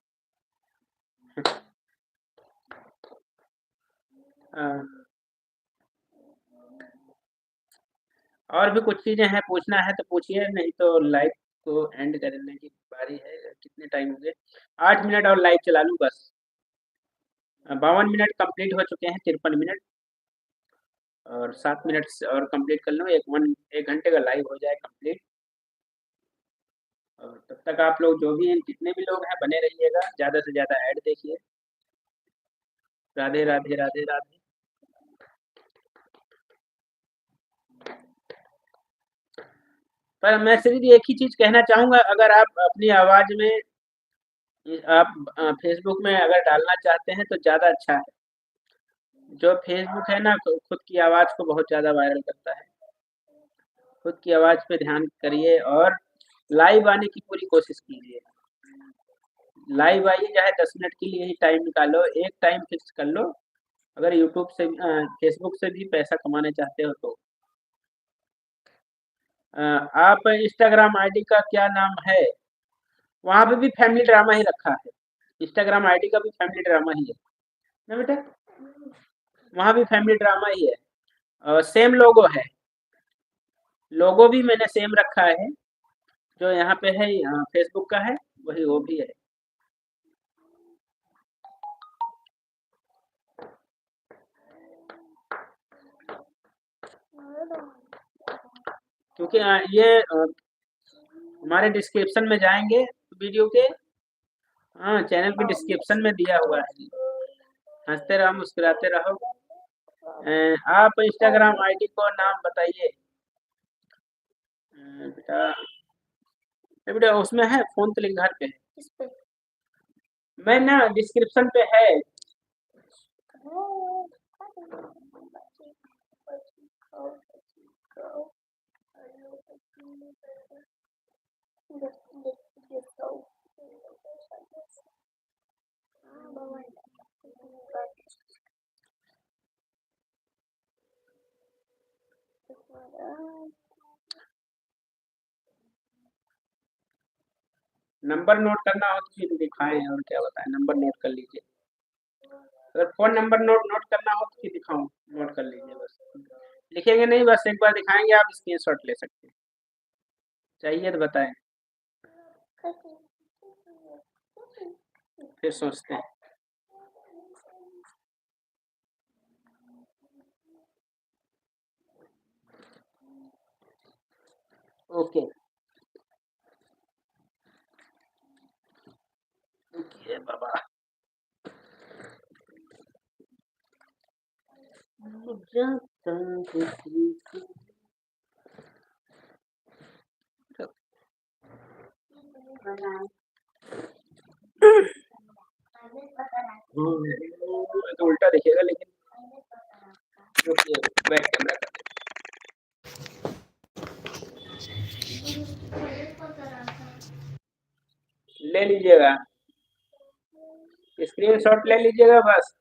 और भी कुछ चीजें हैं, पूछना है तो पूछिए, नहीं तो लाइव को एंड करने की बारी है। कितने टाइम हो गए? 8 मिनट और लाइव चला लूं बस। 52 मिनट कंप्लीट हो चुके हैं, 53 मिनट और 7 मिनट और कंप्लीट कर लूँ। 1 घंटे का लाइव हो जाए कंप्लीट। और तब तक आप लोग जो भी जितने भी लोग हैं बने रहिएगा, ज़्यादा से ज़्यादा ऐड देखिए। राधे राधे राधे राधे। पर मैं सिर्फ एक ही चीज़ कहना चाहूँगा, अगर आप अपनी आवाज़ में आप फेसबुक में अगर डालना चाहते हैं तो ज़्यादा अच्छा है। जो फेसबुक है ना, खुद की आवाज़ को बहुत ज़्यादा वायरल करता है। खुद की आवाज़ पे ध्यान करिए और लाइव आने की पूरी कोशिश कीजिए। लाइव आइए, चाहे 10 मिनट के लिए ही टाइम निकालो, एक टाइम फिक्स कर लो। अगर यूट्यूब से फेसबुक से भी पैसा कमाना चाहते हो तो आप इंस्टाग्राम आईडी का क्या नाम है? वहाँ पे भी फैमिली ड्रामा ही रखा है। इंस्टाग्राम आईडी का भी फैमिली ड्रामा ही है ना बेटा? वहाँ भी फैमिली ड्रामा ही है और सेम लोगो है। लोगो भी मैंने सेम रखा है, जो यहाँ पे है फेसबुक का है वही वो भी है। क्योंकि ये हमारे डिस्क्रिप्शन में जाएंगे वीडियो के, हाँ चैनल के डिस्क्रिप्शन में दिया हुआ है। हंसते रहो मुस्कुराते रहो। आप इंस्टाग्राम आईडी को नाम बताइए बेटा। बेटा उसमें है, फोन तो लिंक घर पे है। मैं ना डिस्क्रिप्शन पे है। नंबर नोट करना हो तो फिर दिखाएं, और क्या बताएं, नंबर नोट कर लीजिए। अगर फोन नंबर नोट करना हो तो फिर दिखाऊं, नोट कर लीजिए बस। लिखेंगे नहीं, बस एक बार दिखाएंगे, आप स्क्रीनशॉट ले सकते हैं। चाहिए तो बताएं, फिर सोचते हैं। ओके ओके बाबा। तो उल्टा दिखेगा लेकिन बैक कैमरा कर ले लीजिएगा, स्क्रीनशॉट ले लीजिएगा बस।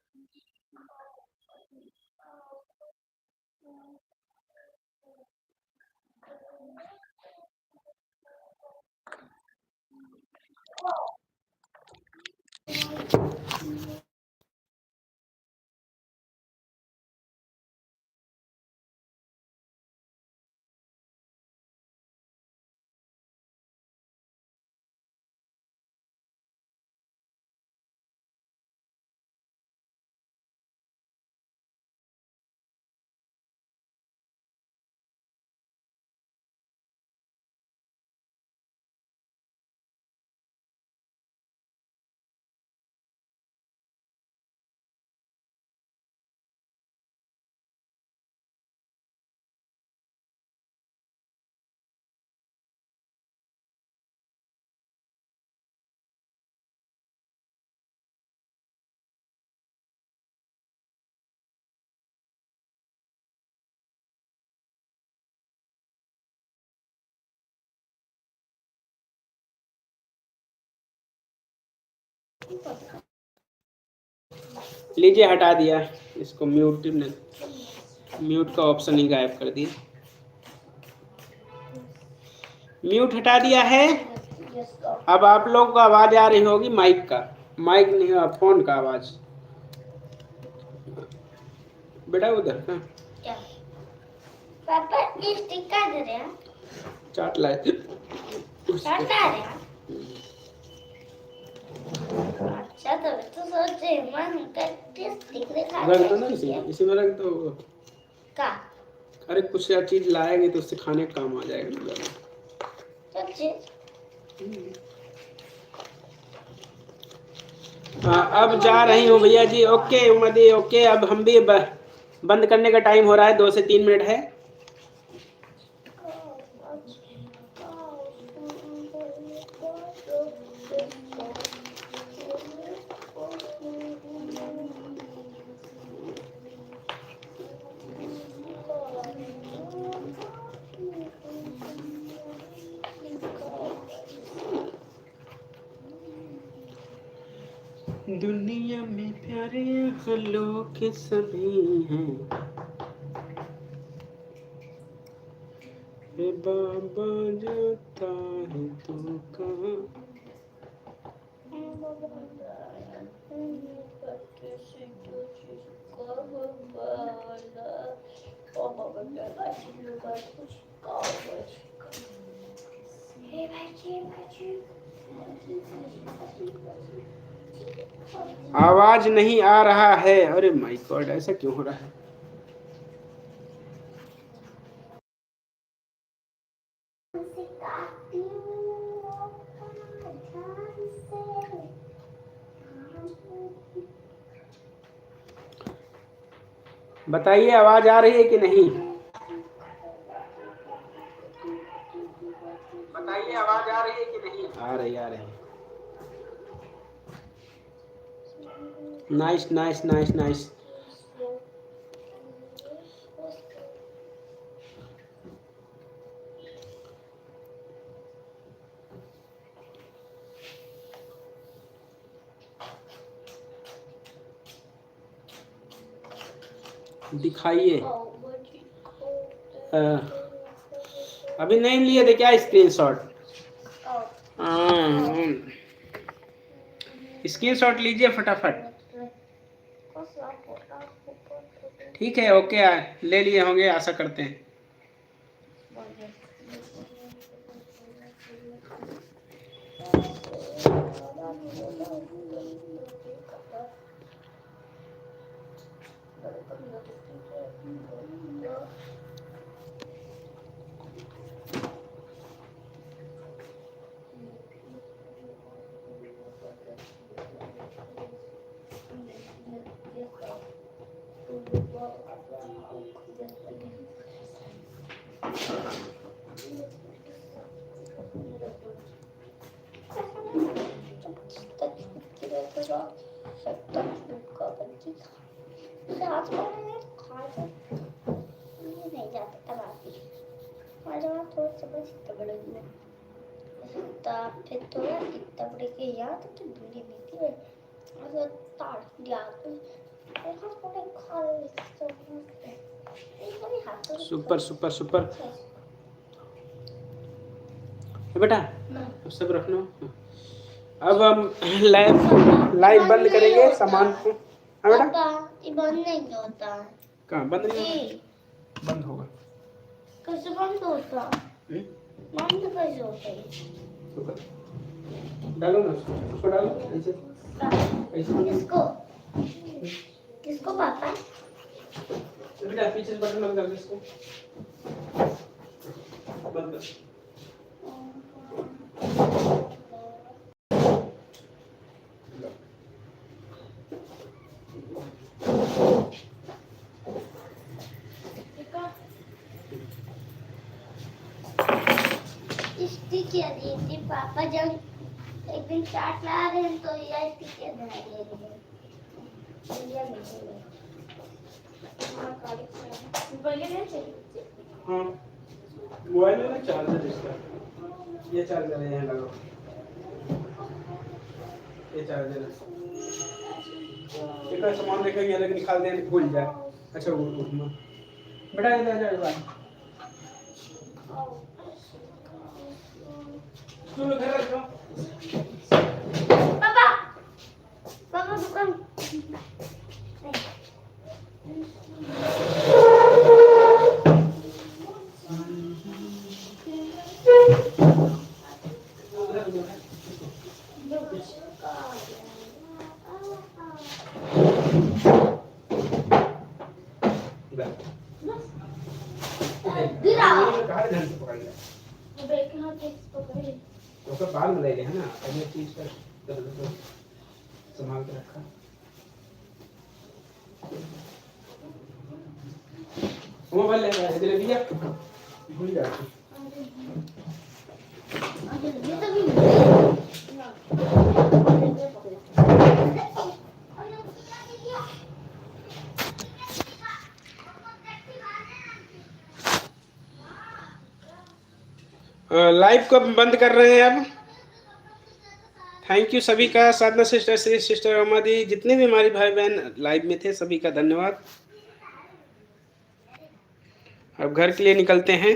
लीजिए हटा दिया इसको, म्यूट का ऑप्शन ही गायब कर दिया। म्यूट हटा दिया है। अब आप लोग को आवाज आ रही होगी माइक का, माइक नहीं फोन का आवाज। बेटा उधर का क्या पापा स्टिक का दे रहे हैं, चाट लाए थे चाट ला रहे हैं। अच्छा तो सोचे मन करके स्टिक दिखा रख दो ना इसी में रख दो का। अरे कुछ या चीज लाएंगे तो उससे खाने का काम आ जाएगा ना। हाँ अब जा रही हूँ भैया जी। Okay Umadi okay. अब हम भी बंद करने का टाइम हो रहा है, 2 से 3 मिनट है। दुनिया में प्यारे लोग सभी हैं, हे बाबा जाता है तू कहाँ। आवाज नहीं आ रहा है। अरे माय गॉड ऐसा क्यों हो रहा है? बताइए आवाज आ रही है कि नहीं? बताइए आवाज आ रही है कि नहीं? आ रही आ रही। Nice nice nice nice. दिखाइए। अभी नहीं लिए थे क्या स्क्रीनशॉट? स्क्रीनशॉट लीजिए फटाफट। ठीक है ओके ले लिए होंगे आशा करते हैं। सुपर सुपर सुपर बेटा सब रखना। अब हम लाइव बंद करेंगे सामान को। हाँ बेटा ये बंद नहीं होता। कहाँ बंद नहीं होगा? बंद होगा। कैसे बंद होता? बंद कैसे होता है? डालो ना उसको डालो ऐसे ऐसे। किसको पापा? बेटा पीछे से बटन बंद कर दे इसको। बंद कर। स्टिकर दी थी पापा जब एक दिन चाट ला रहे हैं तो यह स्टिकर बना ले रहे हैं। हाँ मोबाइल में ना चार्जर इसका, ये चार्जर है यहाँ लगाओ। ये चार देना एक सामान देखेंगे अलग निकाल दें भूल जाए। अच्छा वो बेटा इधर आ जाओ चलो घर आ जाओ। पापा पापा दुकान तो बाल में ले है ना पहले चीज का संभाल के रखा। मोबाइल ले गया इधर दिया भूल जाती। ये तो भी लाइव को बंद कर रहे हैं अब। थैंक यू सभी का, साधना सिस्टर श्री सिस्टर अमादी जितने भी हमारे भाई बहन लाइव में थे सभी का धन्यवाद। अब घर के लिए निकलते हैं।